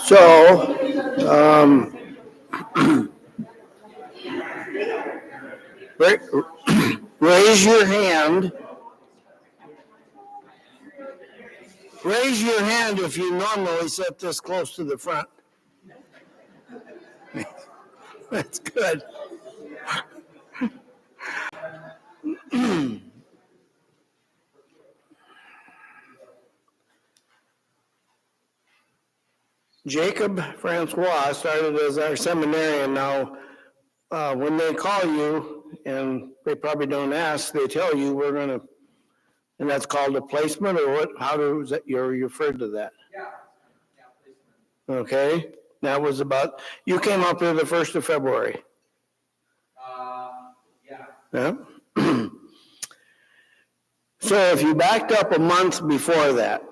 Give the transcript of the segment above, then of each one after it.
So, raise your hand. Raise your hand if you normally sit this close to the front. That's good. Jacob Francois started as our seminarian. Now, when they call you, and they probably don't ask, they tell you we're going to, and that's called a placement, or what? How does that, you're referred to that? Yeah, placement. Okay, that was about, you came up here the 1st of February. Yeah. So if you backed up a month before that,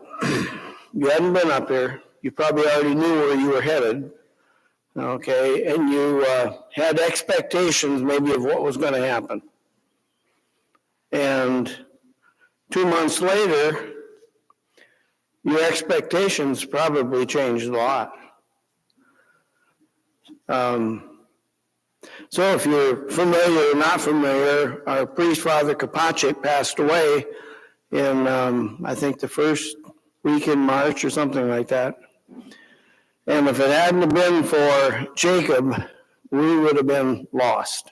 you hadn't been up here, you probably already knew where you were headed, okay, and you had expectations maybe of what was going to happen. And 2 months later, your expectations probably changed a lot. So if you're familiar or not familiar, our priest, Father Kopacik, passed away in, I think, the first week in March or something like that. And if it hadn't have been for Jacob, we would have been lost.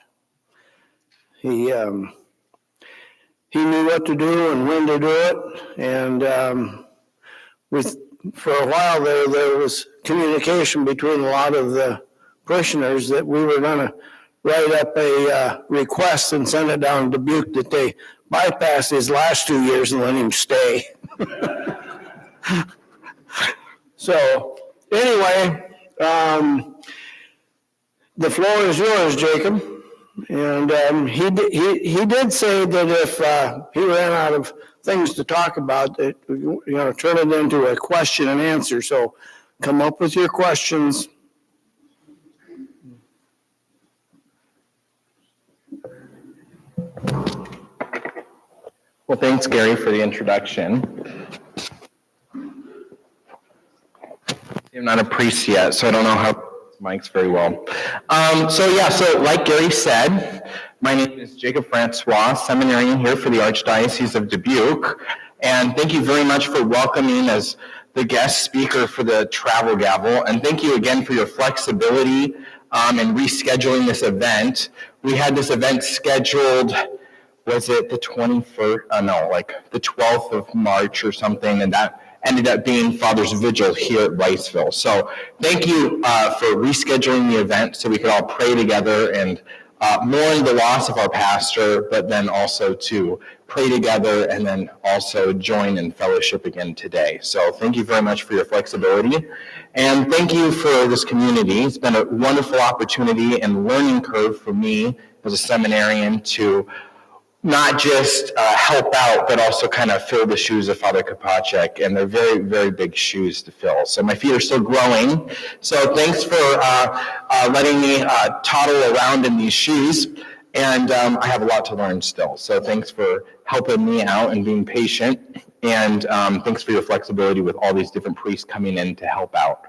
He knew what to do and when to do it. And for a while there was communication between a lot of the parishioners that we were going to write up a request and send it down to Dubuque that they bypass his last 2 years and let him stay. So anyway, the floor is yours, Jacob. And he did say that if he ran out of things to talk about, that turn it into a question and answer. So come up with your questions. Well, thanks, Gary, for the introduction. I'm not a priest yet, so I don't know how Mike's very well. So like Gary said, my name is Jacob Francois, seminarian here for the Archdiocese of Dubuque, and thank you very much for welcoming as the guest speaker for the Travel Gavel, and thank you again for your flexibility in rescheduling this event. We had this event scheduled, was it the 21st, the 12th of March or something, and that ended up being Father's Vigil here at Riceville. So thank you for rescheduling the event so we could all pray together and mourn the loss of our pastor, but then also to pray together and then also join in fellowship again today. So thank you very much for your flexibility. And thank you for this community. It's been a wonderful opportunity and learning curve for me as a seminarian to not just help out, but also kind of fill the shoes of Father Kopacik, and they're very, very big shoes to fill. So my feet are still growing. So thanks for letting me toddle around in these shoes, and I have a lot to learn still. So thanks for helping me out and being patient. And thanks for your flexibility with all these different priests coming in to help out.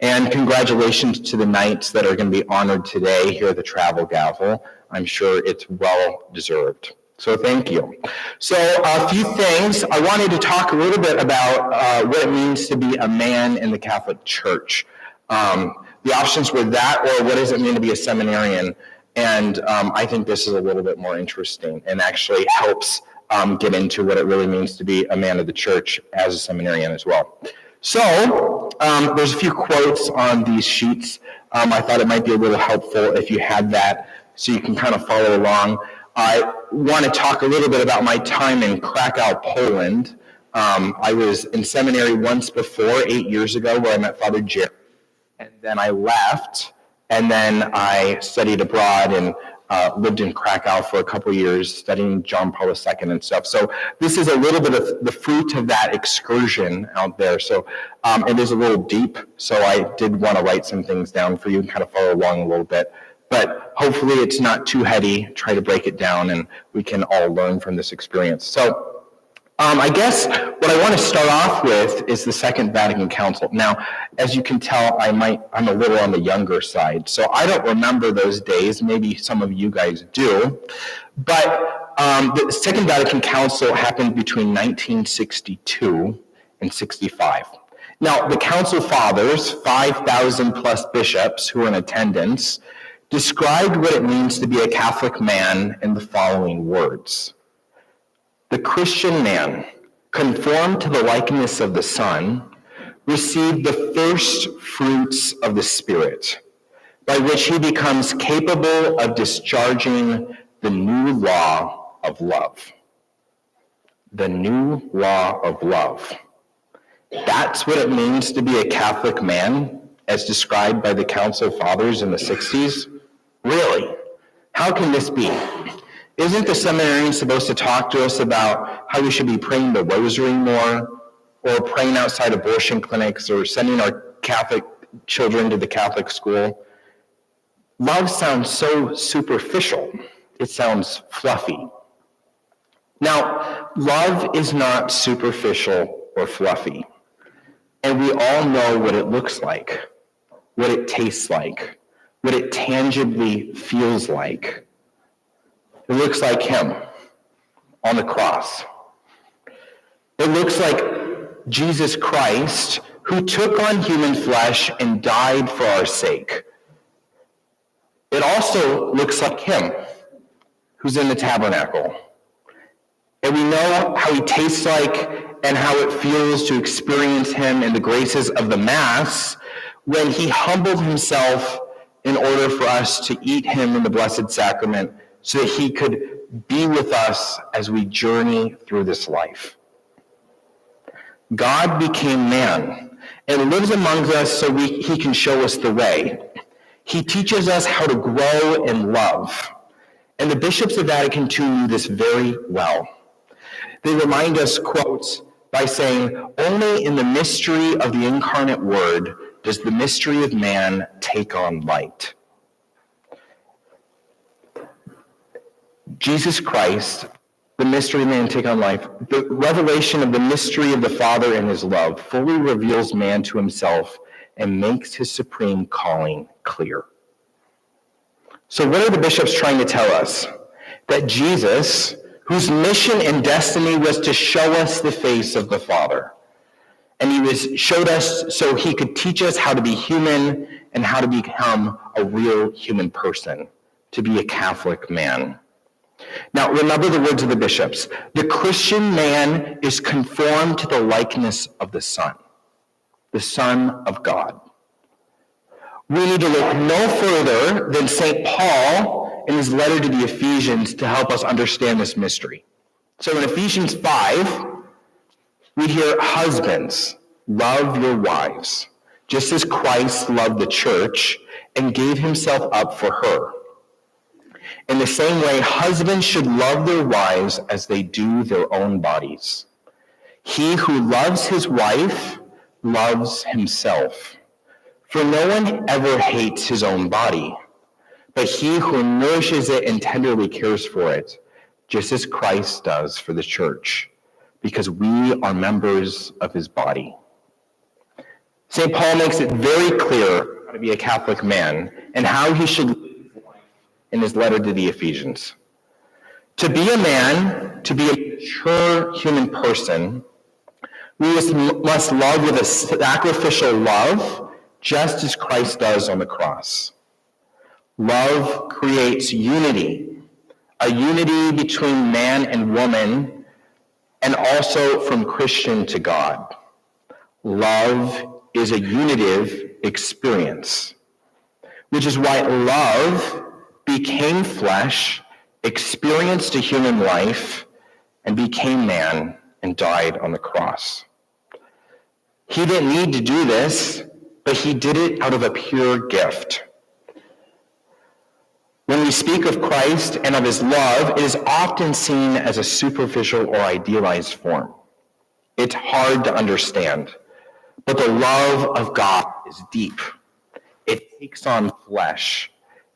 And congratulations to the knights that are going to be honored today here at the Travel Gavel. I'm sure it's well deserved. So thank you. So a few things. I wanted to talk a little bit about what it means to be a man in the Catholic Church. The options were that, or what does it mean to be a seminarian? And I think this is a little bit more interesting and actually helps get into what it really means to be a man of the church as a seminarian as well. So there's a few quotes on these sheets. I thought it might be a little helpful if you had that so you can kind of follow along. I want to talk a little bit about my time in Krakow, Poland. I was in seminary once before, 8 years ago, where I met Father Jerry. And then I left, and then I studied abroad and lived in Krakow for a couple years, studying John Paul II and stuff. So this is a little bit of the fruit of that excursion out there. So it is a little deep, so I did want to write some things down for you and kind of follow along a little bit. But hopefully it's not too heady. Try to break it down, and we can all learn from this experience. So I guess what I want to start off with is the Second Vatican Council. Now, as you can tell, I'm a little on the younger side, so I don't remember those days. Maybe some of you guys do. But the Second Vatican Council happened between 1962 and 65. Now, the Council Fathers, 5,000 plus bishops who were in attendance, described what it means to be a Catholic man in the following words. The Christian man, conformed to the likeness of the Son, received the first fruits of the Spirit, by which he becomes capable of discharging the new law of love. The new law of love. That's what it means to be a Catholic man, as described by the Council Fathers in the 60s? Really? How can this be? Isn't the seminarian supposed to talk to us about how we should be praying the rosary more, or praying outside abortion clinics, or sending our Catholic children to the Catholic school? Love sounds so superficial. It sounds fluffy. Now, love is not superficial or fluffy. And we all know what it looks like, what it tastes like, what it tangibly feels like. It looks like him on the cross. It looks like Jesus Christ, who took on human flesh and died for our sake. It also looks like him, who's in the tabernacle. And we know how he tastes like and how it feels to experience him in the graces of the Mass when he humbled himself in order for us to eat him in the Blessed Sacrament so that he could be with us as we journey through this life. God became man and lives among us so he can show us the way. He teaches us how to grow in love. And the bishops of Vatican II knew this very well. They remind us, quotes, by saying, only in the mystery of the incarnate Word does the mystery of man take on light. Jesus Christ, the mystery of man take on life, the revelation of the mystery of the Father and his love fully reveals man to himself and makes his supreme calling clear. So what are the bishops trying to tell us? That Jesus, whose mission and destiny was to show us the face of the Father, and he showed us so he could teach us how to be human and how to become a real human person, to be a Catholic man. Now, remember the words of the bishops. The Christian man is conformed to the likeness of the Son of God. We need to look no further than St. Paul in his letter to the Ephesians to help us understand this mystery. So in Ephesians 5, we hear, husbands, love your wives, just as Christ loved the church and gave himself up for her. In the same way, husbands should love their wives as they do their own bodies. He who loves his wife loves himself. For no one ever hates his own body, but he who nourishes it and tenderly cares for it, just as Christ does for the church, because we are members of his body. St. Paul makes it very clear how to be a Catholic man and how he should live his life in his letter to the Ephesians. To be a man, to be a mature human person, we must love with a sacrificial love, just as Christ does on the cross. Love creates unity, a unity between man and woman, and also from Christian to God. Love is a unitive experience, which is why love became flesh, experienced a human life, and became man and died on the cross. He didn't need to do this, but he did it out of a pure gift. When we speak of Christ and of his love, it is often seen as a superficial or idealized form. It's hard to understand, but the love of God is deep. It takes on flesh.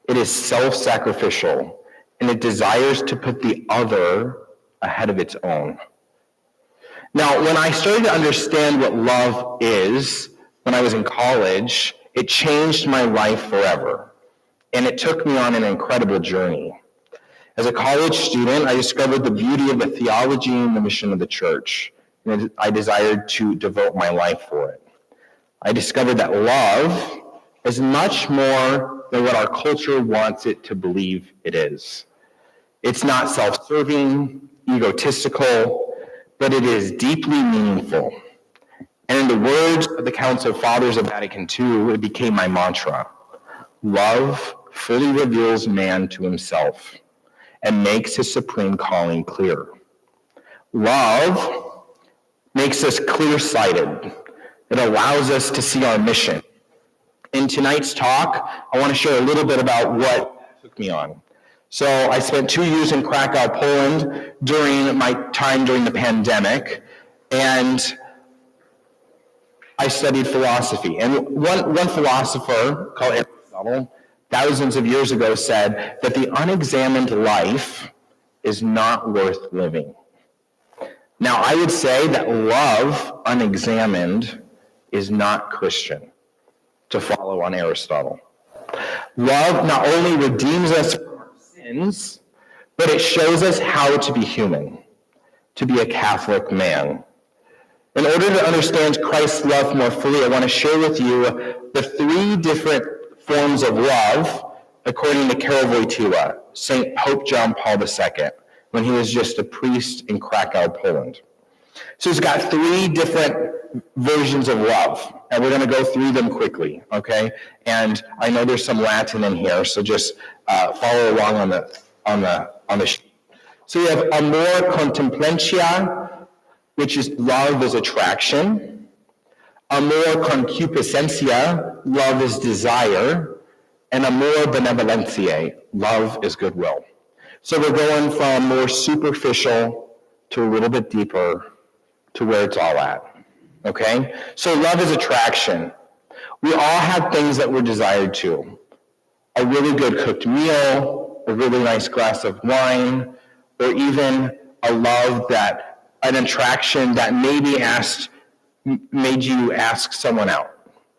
It is self-sacrificial, and it desires to put the other ahead of its own. Now, when I started to understand what love is when I was in college, it changed my life forever, and it took me on an incredible journey. As a college student, I discovered the beauty of the theology and the mission of the church, and I desired to devote my life for it. I discovered that love is much more than what our culture wants it to believe it is. It's not self-serving, egotistical, but it is deeply meaningful. And in the words of the Council of Fathers of Vatican II, it became my mantra. Love fully reveals man to himself and makes his supreme calling clear. Love makes us clear-sighted. It allows us to see our mission. In tonight's talk, I want to share a little bit about what took me on. So I spent 2 years in Krakow, Poland during my time during the pandemic, and I studied philosophy. And one philosopher called Aristotle, thousands of years ago, said that the unexamined life is not worth living. Now, I would say that love unexamined is not Christian, to follow on Aristotle. Love not only redeems us from our sins, but it shows us how to be human, to be a Catholic man. In order to understand Christ's love more fully, I want to share with you the 3 different forms of love according to Karol Wojtyła, St. Pope John Paul II, when he was just a priest in Krakow, Poland. So he's got 3 different versions of love, and we're going to go through them quickly, okay? And I know there's some Latin in here, so just follow along on the sheet. So we have amor contemplentia, which is love is attraction. Amor concupiscentia, love is desire. And amor benevolentiae, love is goodwill. So we're going from more superficial to a little bit deeper to where it's all at, okay? So love is attraction. We all have things that we're desired to. A really good cooked meal, a really nice glass of wine, or even a love that, an attraction that made you ask someone out,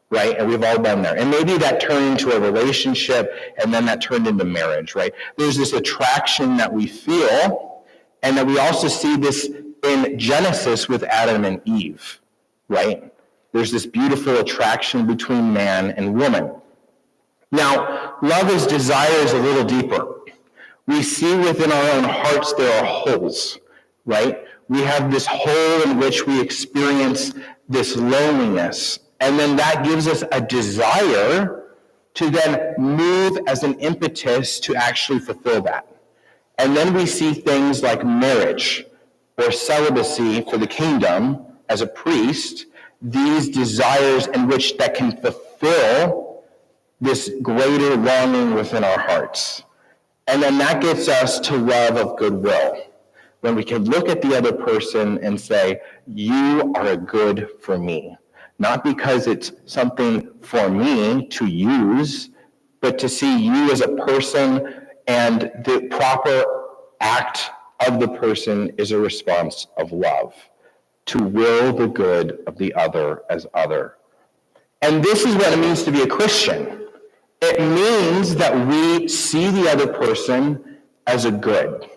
right? And we've all been there. And maybe that turned into a relationship, and then that turned into marriage, right? There's this attraction that we feel, and that we also see this in Genesis with Adam and Eve, right? There's this beautiful attraction between man and woman. Now, love as desire is a little deeper. We see within our own hearts there are holes, right? We have this hole in which we experience this loneliness, and then that gives us a desire to then move as an impetus to actually fulfill that. And then we see things like marriage or celibacy for the kingdom as a priest, these desires in which that can fulfill this greater longing within our hearts. And then that gets us to love of goodwill, when we can look at the other person and say, you are a good for me. Not because it's something for me to use, but to see you as a person, and the proper act of the person is a response of love. to will the good of the other as other. And this is what it means to be a Christian. It means that we see the other person as a good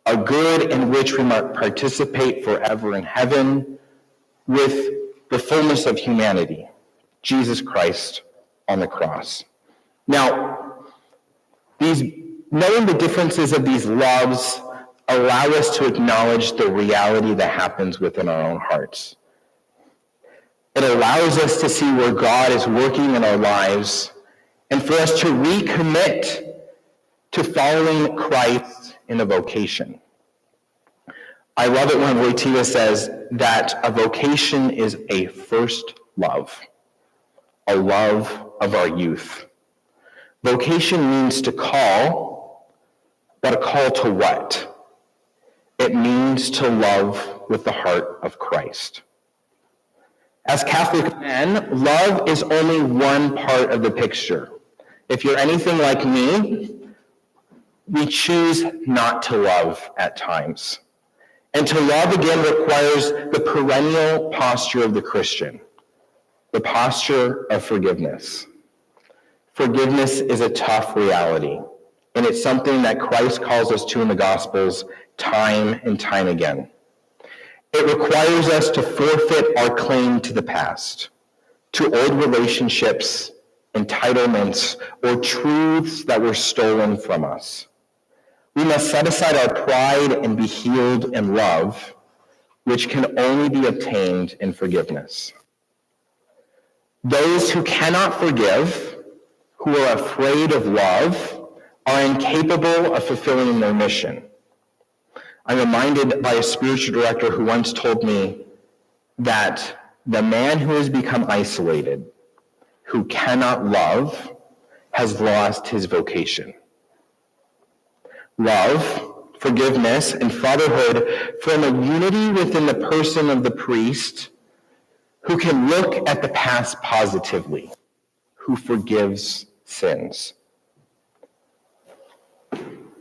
in which we might participate forever in heaven with the fullness of humanity, Jesus Christ on the cross. Now, knowing the differences of these loves allow us to acknowledge the reality that happens within our own hearts. It allows us to see where God is working in our lives and for us to recommit to following Christ in a vocation. I love it when Wojtyla says that a vocation is a first love, a love of our youth. Vocation means to call, but a call to what? It means to love with the heart of Christ. As Catholic men, love is only one part of the picture. If you're anything like me, we choose not to love at times. And to love again requires the perennial posture of the Christian, the posture of forgiveness. Forgiveness is a tough reality, and it's something that Christ calls us to in the Gospels time and time again. It requires us to forfeit our claim to the past, to old relationships, entitlements, or truths that were stolen from us. We must set aside our pride and be healed in love, which can only be obtained in forgiveness. Those who cannot forgive, who are afraid of love, are incapable of fulfilling their mission. I'm reminded by a spiritual director who once told me that the man who has become isolated, who cannot love, has lost his vocation. Love, forgiveness, and fatherhood form a unity within the person of the priest who can look at the past positively, who forgives sins.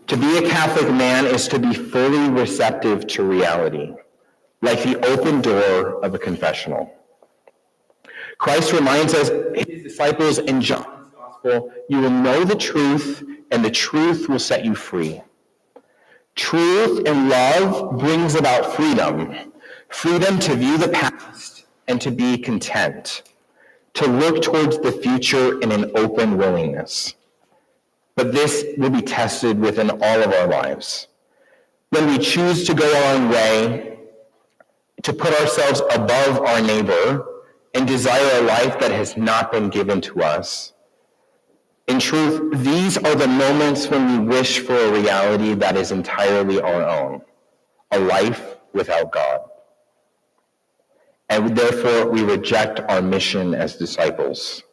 To be a Catholic man is to be fully receptive to reality, like the open door of a confessional. Christ reminds us, his disciples in John's Gospel, you will know the truth, and the truth will set you free. Truth and love brings about freedom. Freedom to view the past and to be content, to look towards the future in an open willingness. But this will be tested within all of our lives. When we choose to go our own way, to put ourselves above our neighbor, and desire a life that has not been given to us. In truth, these are the moments when we wish for a reality that is entirely our own, a life without God. And therefore, we reject our mission as disciples.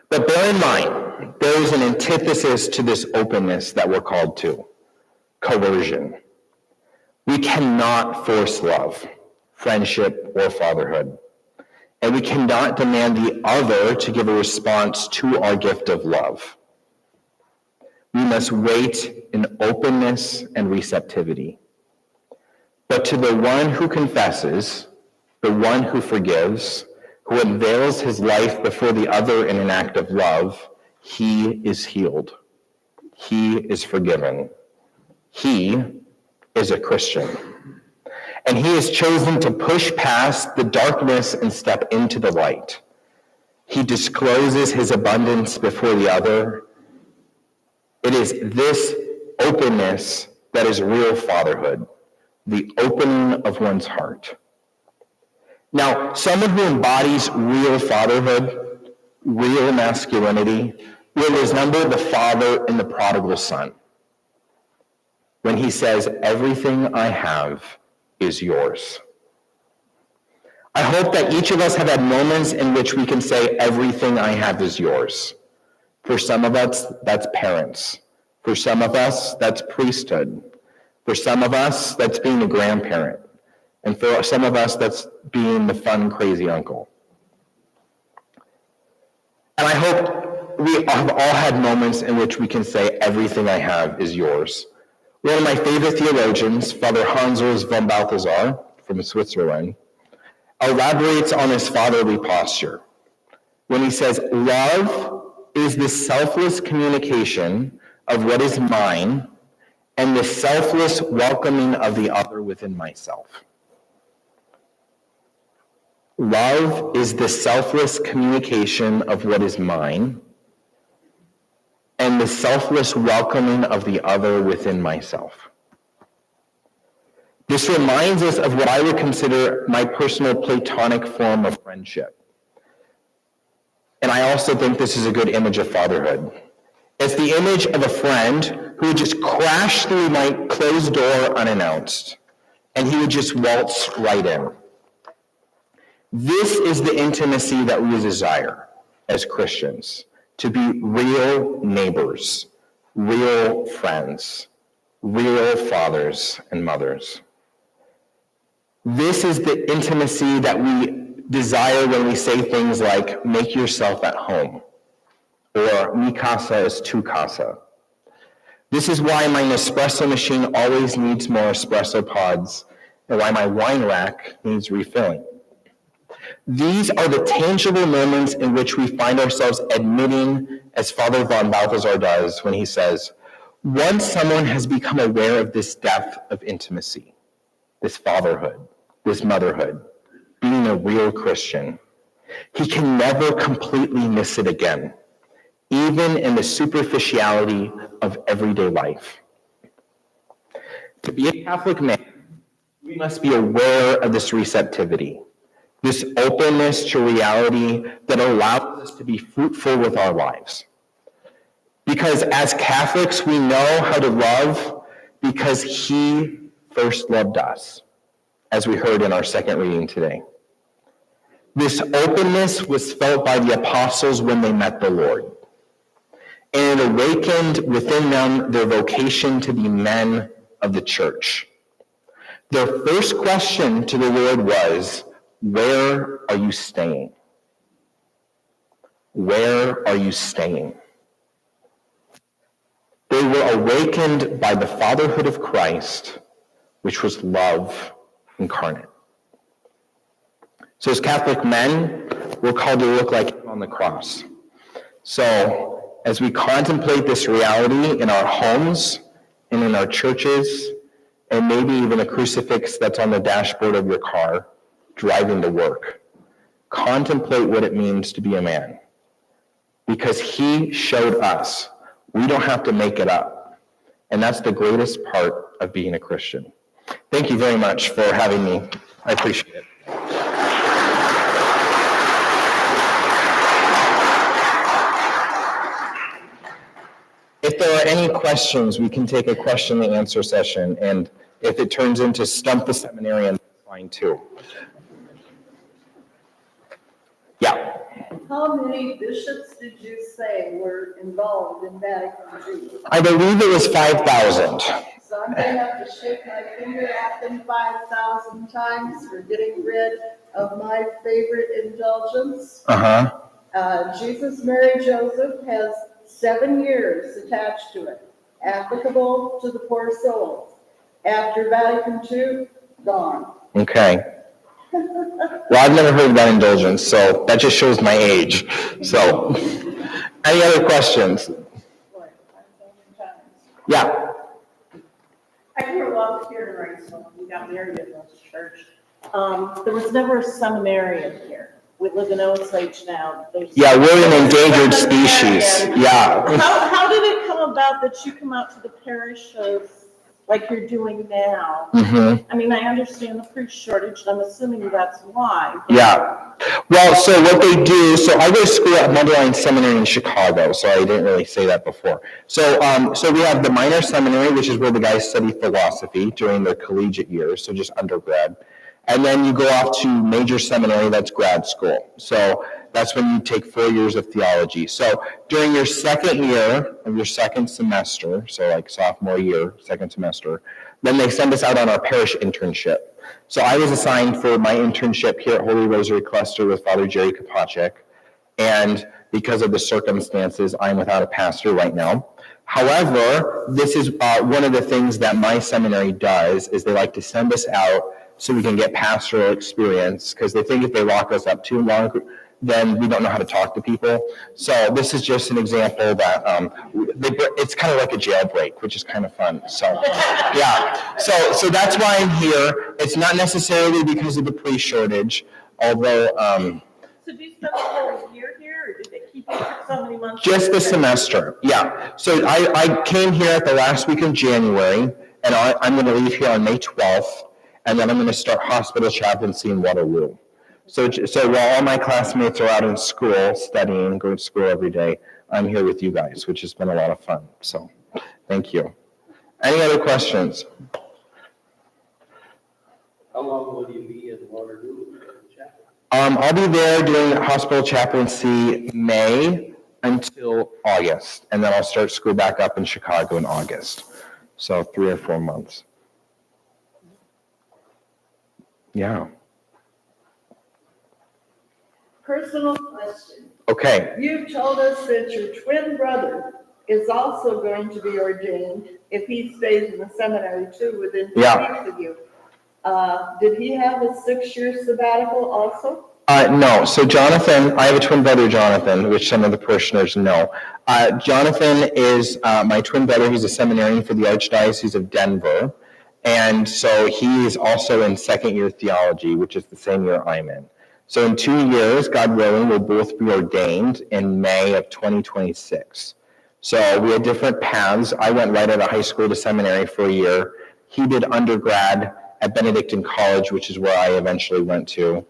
But bear in mind, there is an antithesis to this openness that we're called to: coercion. We cannot force love, friendship, or fatherhood. And we cannot demand the other to give a response to our gift of love. We must wait in openness and receptivity. But to the one who confesses, the one who forgives, who unveils his life before the other in an act of love, he is healed. He is forgiven. He is a Christian. And he has chosen to push past the darkness and step into the light. He discloses his abundance before the other. It is this openness that is real fatherhood, the opening of one's heart. Now, someone who embodies real fatherhood, real masculinity, will resemble the father in the prodigal son, when he says, "Everything I have is yours." I hope that each of us have had moments in which we can say, "Everything I have is yours." For some of us, that's parents. For some of us, that's priesthood. For some of us, that's being a grandparent. And for some of us, that's being the fun, crazy uncle. And I hope we have all had moments in which we can say, "Everything I have is yours." One of my favorite theologians, Father Hans Urs von Balthasar from Switzerland, elaborates on his fatherly posture when he says, love is the selfless communication of what is mine and the selfless welcoming of the other within myself. Love is the selfless communication of what is mine and the selfless welcoming of the other within myself. This reminds us of what I would consider my personal platonic form of friendship. And I also think this is a good image of fatherhood. It's the image of a friend who would just crash through my closed door unannounced, and he would just waltz right in. This is the intimacy that we desire as Christians, to be real neighbors, real friends, real fathers and mothers. This is the intimacy that we desire when we say things like, make yourself at home, or mi casa es tu casa. This is why my Nespresso machine always needs more espresso pods, and why my wine rack needs refilling. These are the tangible moments in which we find ourselves admitting, as Father von Balthasar does when he says, once someone has become aware of this depth of intimacy, this fatherhood, this motherhood, being a real Christian, he can never completely miss it again, even in the superficiality of everyday life. To be a Catholic man, we must be aware of this receptivity, this openness to reality that allows us to be fruitful with our lives. Because as Catholics, we know how to love because he first loved us, as we heard in our second reading today. This openness was felt by the apostles when they met the Lord, and it awakened within them their vocation to be men of the church. Their first question to the Lord was, where are you staying? Where are you staying? They were awakened by the fatherhood of Christ, which was love incarnate. So as Catholic men, we're called to look like him on the cross. So as we contemplate this reality in our homes and in our churches, and maybe even a crucifix that's on the dashboard of your car, driving to work, contemplate what it means to be a man. Because he showed us we don't have to make it up. And that's the greatest part of being a Christian. Thank you very much for having me. I appreciate it. If there are any questions, we can take a question and answer session. And if it turns into Stump the Seminarian, that's fine too. Yeah. How many bishops did you say were involved in Vatican II? I believe it was 5,000. So I'm going to have to shake my finger at them 5,000 times for getting rid of my favorite indulgence. Jesus, Mary, Joseph has 7 years attached to it, applicable to the poor souls. After Vatican II, gone. Okay. Well, I've never heard of that indulgence, so that just shows my age. So, any other questions? Yeah. I grew up here in Riceville. We got married in this church. There was never a seminarian here. We live in Osage now. Yeah, we're an endangered species. Yeah. How did it come about that you come out to the parishes like you're doing now? Mm-hmm. I mean, I understand the priest shortage, and I'm assuming that's why. Yeah. Well, so what they do, so I go to school at Mundelein Seminary in Chicago, so I didn't really say that before. So we have the minor seminary, which is where the guys study philosophy during their collegiate years, so just undergrad. And then you go off to major seminary, that's grad school. So that's when you take 4 years of theology. So during your second year of your second semester, so like sophomore year, second semester, then they send us out on our parish internship. So I was assigned for my internship here at Holy Rosary Cluster with Father Jerry Kopacek. And because of the circumstances, I'm without a pastor right now. However, this is one of the things that my seminary does, is they like to send us out so we can get pastoral experience, because they think if they lock us up too long, then we don't know how to talk to people. So this is just an example that it's kind of like a jailbreak, which is kind of fun. So yeah, so that's why I'm here. It's not necessarily because of the police shortage, although So do you spend the whole year here, or did they keep you for so many months? just the semester. Yeah. So I came here at the last week of January, and I'm going to leave here on May 12th, and then I'm going to start hospital chaplaincy in Waterloo. So while all my classmates are out in school studying, going to school every day, I'm here with you guys, which has been a lot of fun. So thank you. Any other questions? How long will you be in Waterloo? I'll be there doing hospital chaplaincy May until August, and then I'll start school back up in Chicago in August. So 3 or 4 months. Yeah. Personal question. Okay. You told us that your twin brother is also going to be ordained if he stays in the seminary too within 2 Yeah. weeks of you. Did he have a 6-year sabbatical also? No. So Jonathan, I have a twin brother, Jonathan, which some of the parishioners know. Jonathan is my twin brother. He's a seminarian for the Archdiocese of Denver. And so he is also in 2nd year theology, which is the same year I'm in. So in 2 years, God willing, we'll both be ordained in May of 2026. So we had different paths. I went right out of high school to seminary for a year. He did undergrad at Benedictine College, which is where I eventually went to.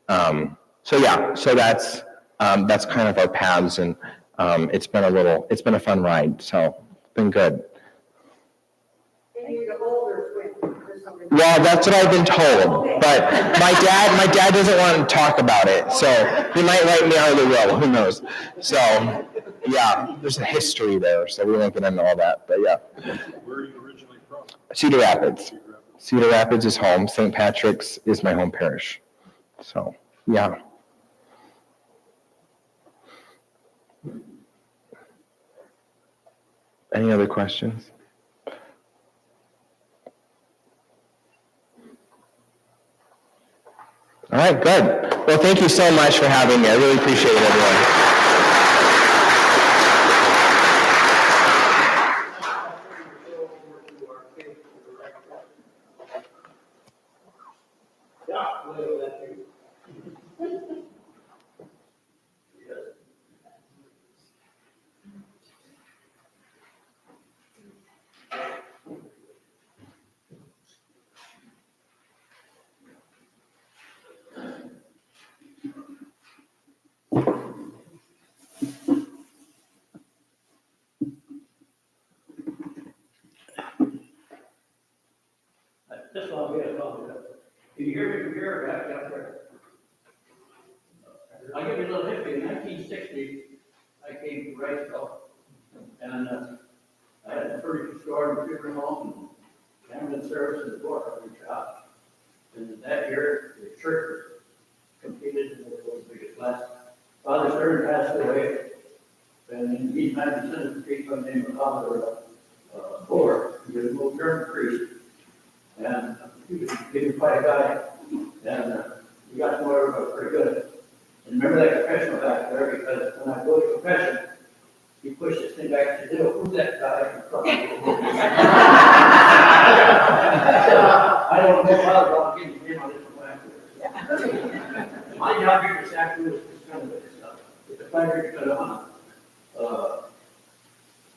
So that's kind of our paths, and it's been a fun ride. So it's been good. Well, that's what I've been told, but my dad doesn't want to talk about it, so he might write me out of the will, who knows? So, yeah, there's a history there, so we won't get into all that, but yeah. Where are you originally from? Cedar Rapids. Cedar Rapids is home. St. Patrick's is my home parish. So, yeah. Any other questions? All right, good. Well, thank you so much for having me. I really appreciate it, everyone. This one I'll get it on. Can you hear me from here or back down there? I'll give you a little history. In 1960, I came to Riceville, and I had a furniture store and funeral home, and ambulance service and the door shop. And that year, the church was completed in the world's biggest class. Father Stern passed away, and in East Madison Street, by the name of Father Fuller, he was a little German priest. And he was getting quite a guy, and we got to know everybody pretty good. And remember that confessional back there, because when I go to confession, he pushed this thing back and said, who's that guy in front of you? I don't know how I'll get his name on this one after. My job here this afternoon is to kind of this stuff. It's a pleasure to come on.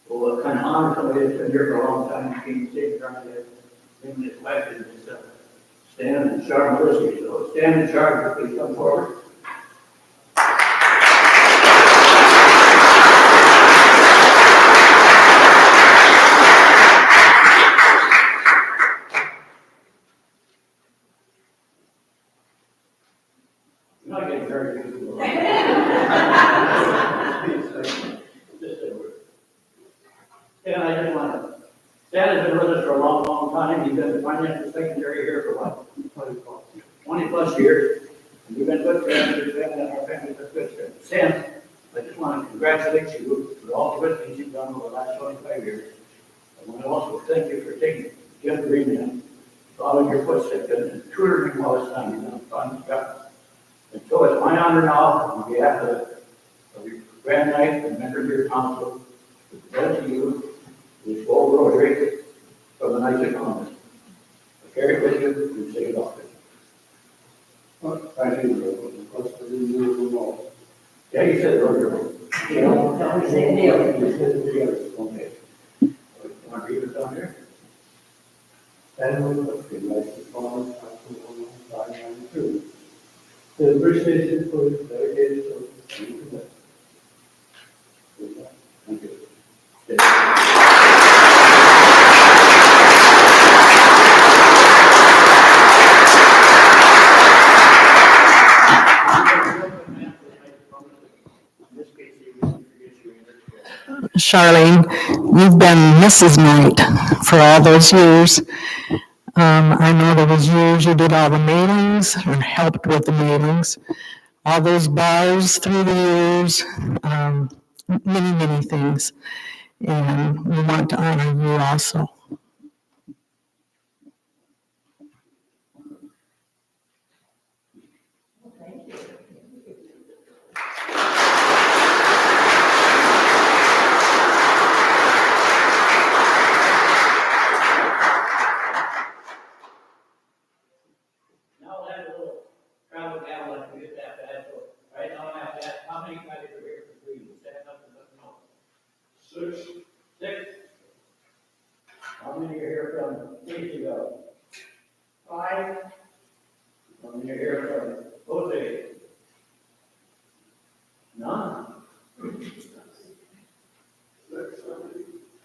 Well, kind of honor somebody that's been here for a long time, he came to save around here. Him and his wife is Stan and Sharon Wilson. So Stan and Sharon, please come forward. You're not getting very good. And I just want to, Stan has been with us for a long, long time. He's been the financial secretary here for what? 20 plus years. And we've been good friends, we've been in our family for good friends. Stan, I just want to congratulate you for all the good things you've done over the last 25 years. I want to also thank you for taking Jim Green in following your footsteps and tutoring all this time, you know, fun stuff. And so it's my honor now, on behalf of your grand knight and member of your council, to present to you this gold rosary from the Knights of Columbus. I carry it with you and say it often. Thank you. Yeah, you said it earlier. Okay. Want to read it down here? And with the Knights of Columbus, 592. The appreciation for the dedicated service. Thank you. Charlene, you've been Mrs. Knight for all those years. I know there was years you did all the mailings or helped with the mailings, all those bars through the years, many, many things. And we want to honor you also. Now we'll have a little travel gavel like we get that bad. So right now I have that. How many guys are here for free? Stand up and let me know. 6. 6. How many are here from Easy Go? 5. How many are here from Jose? None.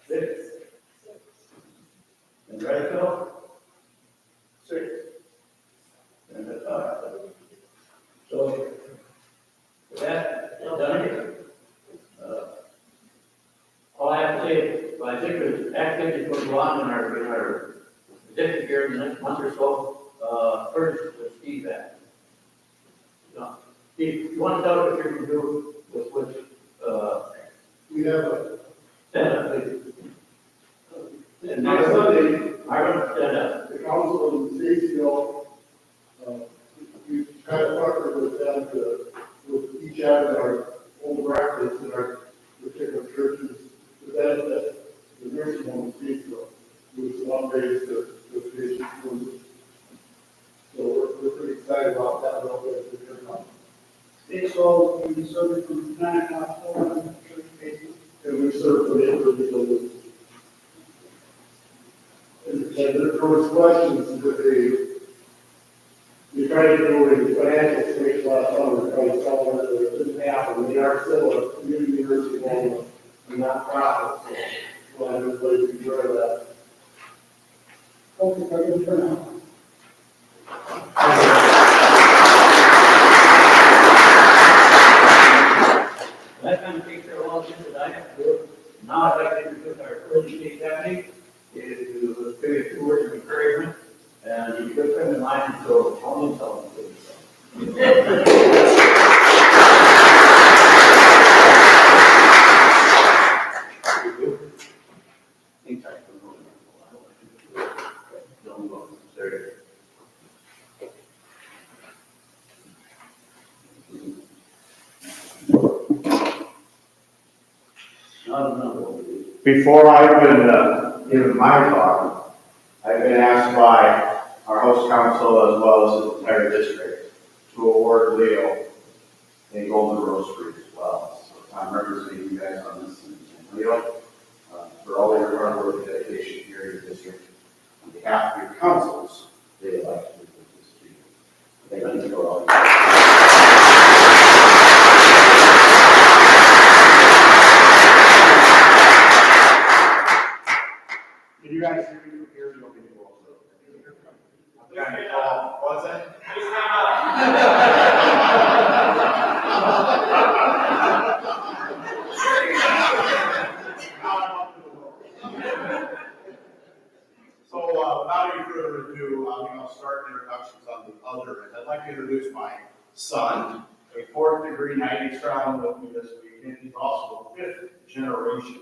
6. And Redco? 6. And the 5. So, with that done, all I have to say is, I think there's activities going to go on in our district here in the next month or so. First, the Steve back. Steve, you want to tell us what you're going to do with We have a, stand up, please. next Sunday, Myron, stand up. the council in Statesville, we kind of partnered with them with each of our old practice in our particular churches to benefit the nursing home in Statesville, which is one base to patients. So we're pretty excited about that. So we serve from 9 o'clock forward on the church basement. And we serve for the individuals. And there was questions that they tried to do in financial space last summer, trying to tell them that it didn't happen. They are still a community nursing home, and not profit. So we'll have everybody to enjoy that. Okay, good for now. That kind of takes care of all the things that I have to do. Now I'd like to introduce our early state deputy, to give you 2 words of encouragement, and he's a good friend of mine, so only tell him to. Before I even give my talk, I've been asked by our host council as well as the entire district to award Leo a golden rosary as well. So I'm representing you guys on this. And Leo, for all your hard work and dedication here in the district, on behalf of your councils, they would like to give this to you. Thank you for all your Can you guys hear me from here? You want me to go up there? I'm kind of tall. What's that? So, without any further ado, I'm going to start introductions on the other end. I'd like to introduce my son, a 4th-degree knight. He's traveling with me this week, and he's also a 5th-generation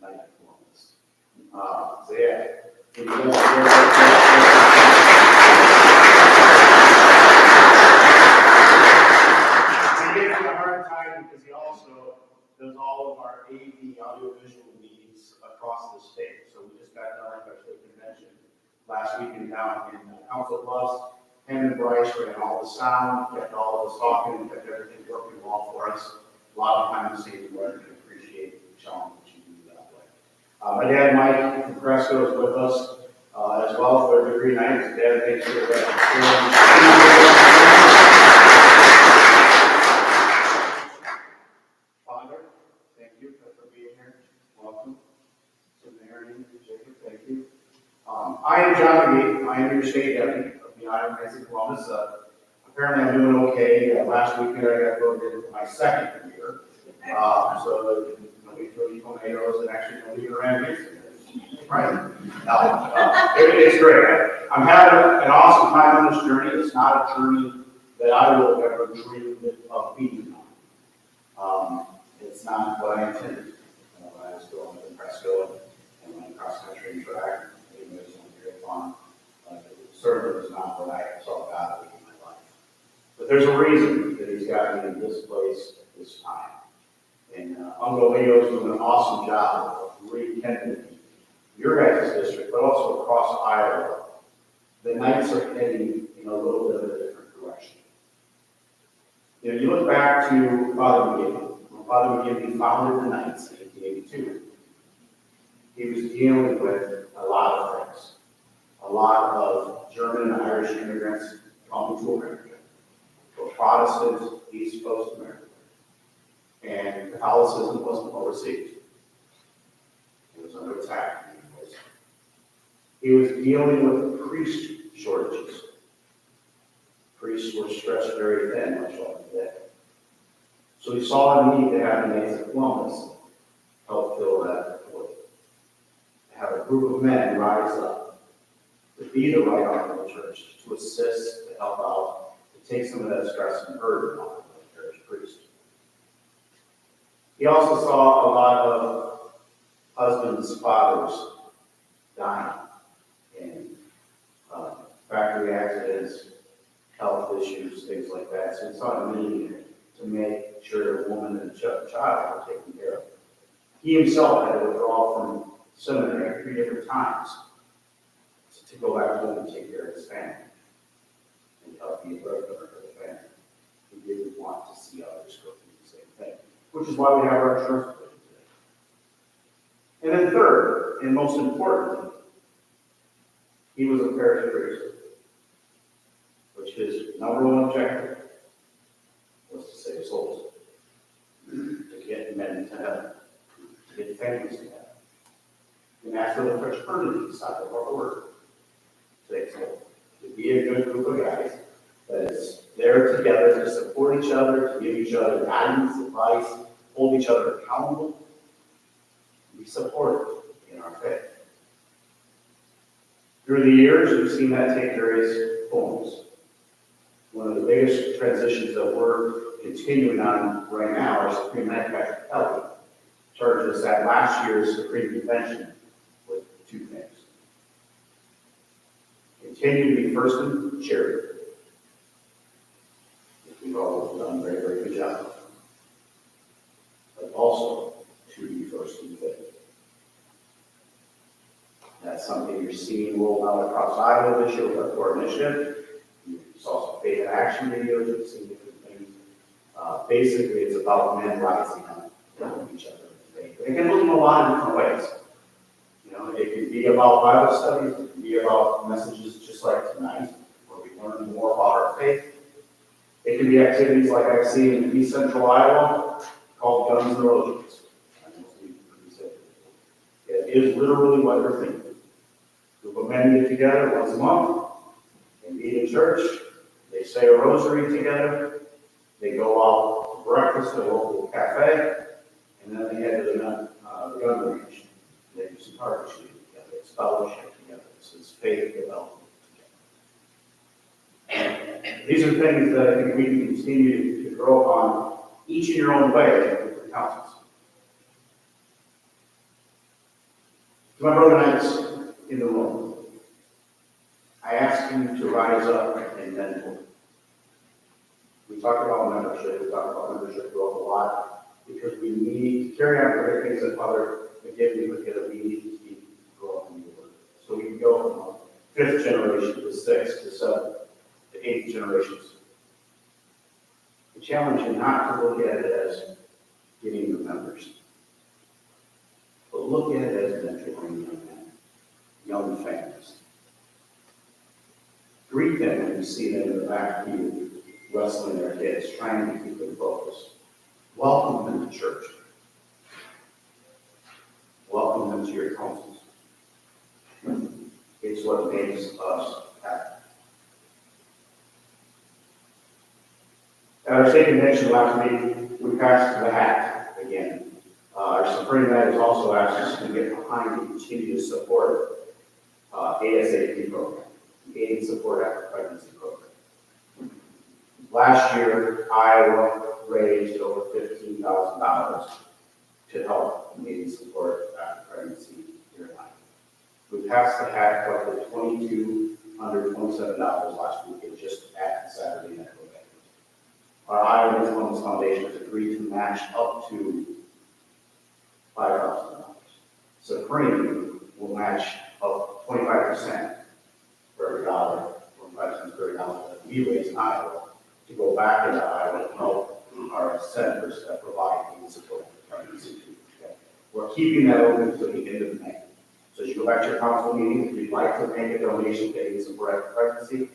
knight of Columbus. So yeah. the state. So we just got done with our state convention last weekend down in Council Bluffs. Him and Bryce ran all the sound, kept all of us talking, and kept everything working well for us. A lot of times, the state board can appreciate Sean that you do that way. My dad, Mike from Cresco, is with us as well for degree night. His dad, thanks for that. Father, thank you for being here. Welcome. Seminarian, Jacob, thank you. I am John McGee. I am your state deputy of the Iron Rising Columbus. Apparently, I'm doing okay. Last weekend, I got voted into my second year. So nobody threw any tornadoes and actually nobody ran against it. Right? No, it's great. I'm having an awesome time on this journey. It's not a journey that I will ever dream of being on. It's not what I intended. When I was growing up in Presco and went cross country and track, it was very fun. It certainly was not what I saw God in my life. But there's a reason that He's got me in this place at this time. And Uncle Leo's doing an awesome job of rekindling your guys' district, but also across Iowa. The Knights are heading in a little bit of a different direction. You know, you look back to Father McGee. When Father McGee founded the Knights in 1882, he was dealing with a lot of things. A lot of German and Irish immigrants coming to America, or Protestant East Coast America. And Catholicism wasn't well received. It was under attack. He was dealing with priest shortages. Priests were stretched very thin, much like today. So he saw a need to have the Knights of Columbus help fill that void. To have a group of men rise up, to be the right arm of the church, to assist, to help out, to take some of that stress and burden off of the parish priest. He also saw a lot of husbands, fathers dying in factory accidents, health issues, things like that. So he saw a need to make sure a woman and a child were taken care of. He himself had to withdraw from seminary 3 different times to go back home and take care of his family and help be a breadwinner for the family. He didn't want to see others go through the same thing, which is why we have our insurance plan today. And then third, and most importantly, he was a parish priest, which his number one objective was to save souls, to get men to heaven, to get families to heaven. And that's for the fraternity side of our work. Save souls. To be a good group of guys that is there together to support each other, to give each other guidance, advice, hold each other accountable, be supportive in our faith. Through the years, we've seen that take various forms. One of the biggest transitions that we're continuing on right now, our Supreme Knight Patrick Kelly charged us at last year's Supreme Convention with 2 things. Continue to be first in charity, which we've all done a very, very good job. But also to be first in faith. That's something you're seeing rolled out across Iowa this year with our core initiative. You saw some faith in action videos, you've seen different things. Basically, it's about men rising up to help each other in faith. It can look in a lot of different ways. You know, it can be about Bible studies, it can be about messages just like tonight, where we learn more about our faith. It can be activities like I've seen in East Central Iowa called Guns and Roses. It is literally what they're thinking. A group of men get together once a month, they meet in church, they say a rosary together, they go out to breakfast at a local cafe, and then they head to the gun range. They do some target shooting together, it's fellowship together, it's faith development together. These are things that I think we can continue to grow upon, each in your own way, with the councils. To my brother Knights in the room, I ask you to rise up and mentor. We talk about membership growth a lot, because we need to carry on the great things that Father McGee put together. We need to be fifth generation, to sixth, to seventh, to eighth generations. I challenge you not to look at it as getting the members, but look at it as mentoring young men, young families. Greet them when you see them in the back pew wrestling their kids, trying to keep them focused. Welcome them to church. Welcome them to your councils. It's what makes us happy. At our state convention last week, we passed the hat again. Our Supreme Head has also asked us to get behind and continue to support ASAP program, the Aid and Support After Pregnancy program. Last year, Iowa raised over $15,000 to help Aid and Support After Pregnancy here in Iowa. We passed the hat, collected $2,227 last week, and just at Saturday night. Our Iowa Men's Wellness Foundation has agreed to match up to $5,000. Supreme will match up 25% for every dollar, 25 cents for every dollar that we raise in Iowa to go back into Iowa to help our senators that provide aid support for pregnancy. Okay? We're keeping that open until the end of May. So as you go back to your council meeting, if you'd like to make a donation to aid support after pregnancy,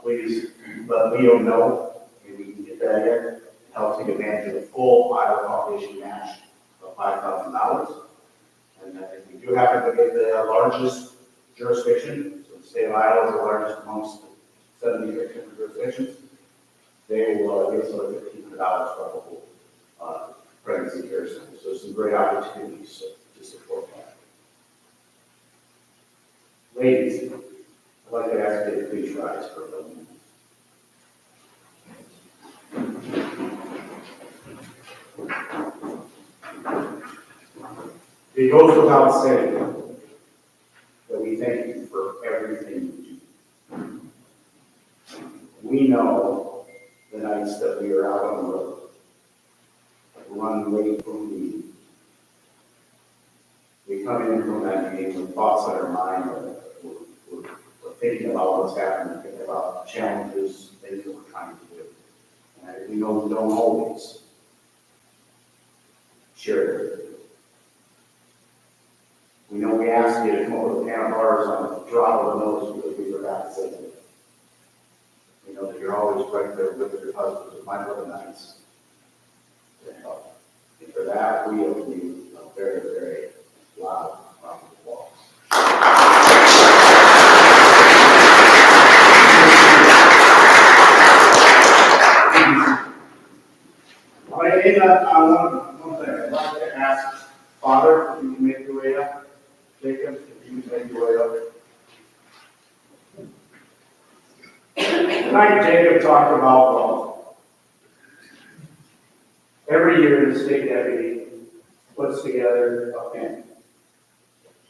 please let Leo know. And we can get that in, help take advantage of the full Iowa Foundation match of $5,000. And if we do happen to get the largest jurisdiction, so the state of Iowa is the largest amongst the 70 different jurisdictions, they will give us another $1,500 for the whole pregnancy care center. So there's some great opportunities to support that. Ladies, I'd like to ask you to please rise for a moment. It goes without saying that we thank you for everything you do. We know the nights that we are out on the road, run late from the meeting. We come in from that meeting with thoughts on our mind, we're thinking about what's happening, thinking about challenges, things that we're trying to do. And we know we don't always share it. We know we ask you to come over to the can of bars on the drop of the nose because we forgot to say it. We know that you're always right there with your husbands and my brother nights to help. And for that, we owe you a very, very loud round of applause. All right, and one thing, I'd like to ask Father, if you can make your way up. Jacob, if you can make your way up. Tonight, Jacob talked about love. Every year, the state deputy puts together a pen.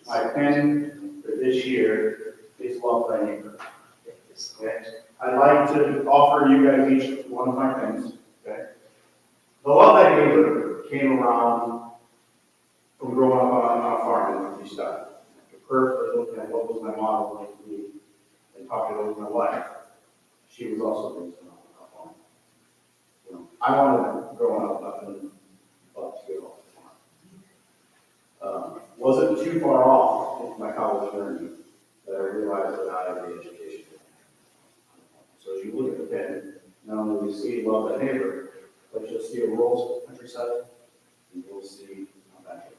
My pen for this year is Love Thy Neighbor. Okay? I'd like to offer you guys each one of my pens. Okay? The Love Thy Neighbor came around from growing up on a farm in Northeast Iowa. For looking at what was my model like to be and talking over my wife, she was also raised on a farm. You know, I wanted growing up nothing but to get off the farm. Wasn't too far off in my college journey that I realized that I had the education. So as you look at the pen, not only do you see Love Thy Neighbor, but you'll see a rural countryside, and you'll see a metro.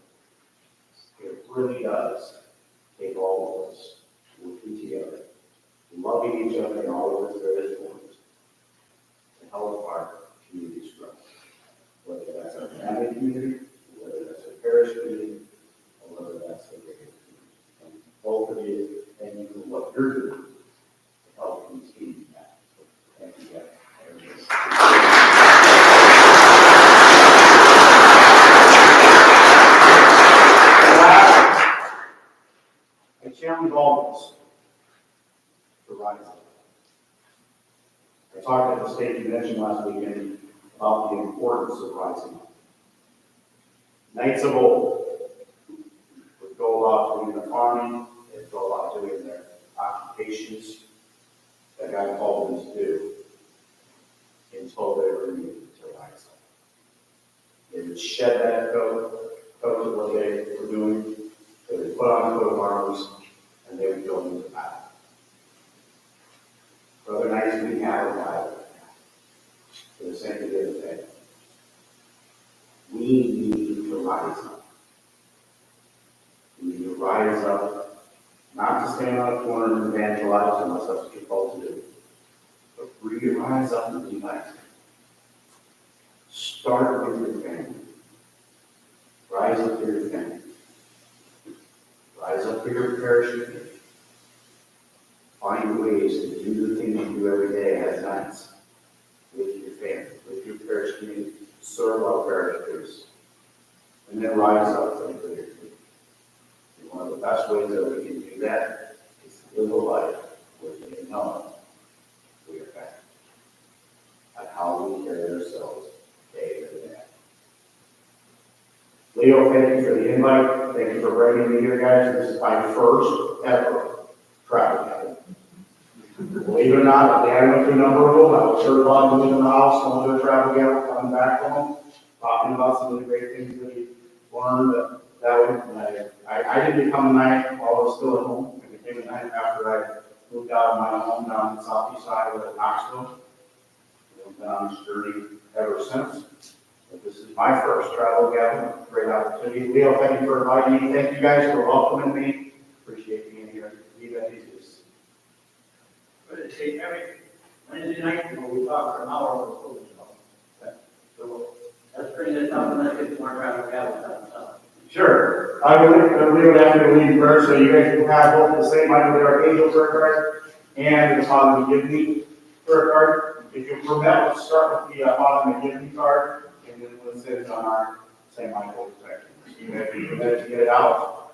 It really does take all of us working together, loving each other in all of its various forms, to help our communities grow. Whether that's our family community, whether that's our parish community, or whether that's the greater community. And both of you, thank you for what you're doing to help continue that. Thank you guys. I challenge all of us to rise up. I talked at the state convention last weekend about the importance of rising up. Knights of old would go about doing their farming, they'd go about doing their occupation. would shed that coat of what they were doing, they would put on coat of arms, and they would go into battle. Brother Knights, we have a Bible. For the sake of the faith. We need to rise up. We need to rise up, not to stand on a corner and evangelize, unless that's what you're called to do, but we rise up and be like. Start with your family. Rise up for your family. Rise up for your parish community. Find ways to do the things you do every day as Knights with your family, with your parish community. Serve our parish priests. And then rise up for your community. And one of the best ways that we can do that is to live a life where we know we are back. And how we carry ourselves day to day. Leo, thank you for the invite. Thank you for bringing me here, guys. This is my first ever travel guide. Believe it or not, I went to a number of them. I was certified to live in the house, going to a travel guide, coming back home, talking about some of the great things that we learned that way. I didn't become a knight while I was still at home. I became a knight after I moved out of my home down in the southeast side of Knoxville. I've been on this journey ever since. But this is my first travel gathering. Great opportunity. Leo, thank you for inviting me. Thank you guys for welcoming me. Appreciate being here. Viva Jesus. But it's every Wednesday night, we talk for an hour or so. So let's bring this up and let's get more travel gathering. Sure. I would ask you to lead first, so you guys can have both the same Michael the Archangel prayer card and the Father Give Me prayer card. If you permit, let's start with the Father Give Me card, and then let's sit it on our St. Michael's section. You may be permitted to get it out.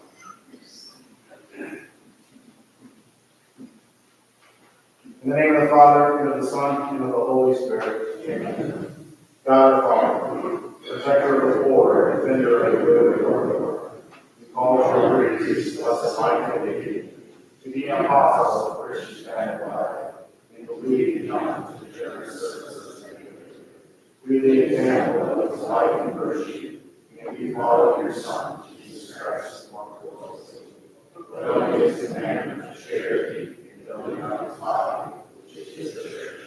In the name of the Father, and of the Son, and of the Holy Spirit. Amen. God our Father, protector of the poor, and defender of the good and Lord, we call for grace, us like to be apostles of Christian God, and believe not to the generous services. We the example of his life and virtue, and we follow your Son, Jesus Christ, wonderful Lord. Let his commandment to charity and building up his body, which is his church.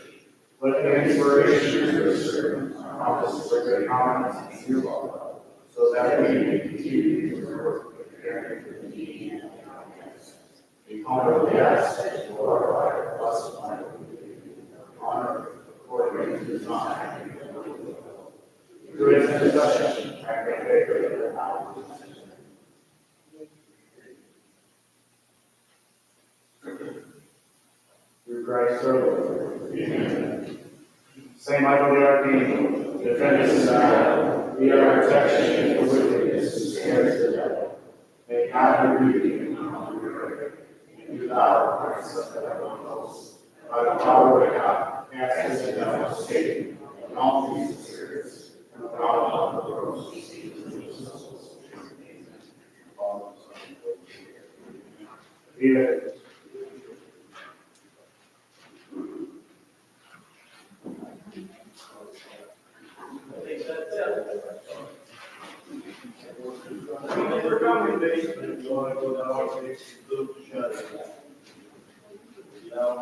Let the inspiration of your servant help us to bring confidence in your love, so that we may continue to work with caring for the needy and the outcasts. We humbly ask that you glorify our blessed life, honor according to his honor. Through his intercession, and the favor of the house. Through Christ our Lord. Amen. Saint Michael the Archangel, defend us in battle. Be our protection against wickedness and snares of the devil. May God rebuke you and do thou, Christ of the heavenly hosts, by the power of God, cast the devil of Satan and all these spirits, and thou on the thrones of Jesus. Amen. We're coming, basement, you want to go down, take some food, shut it down.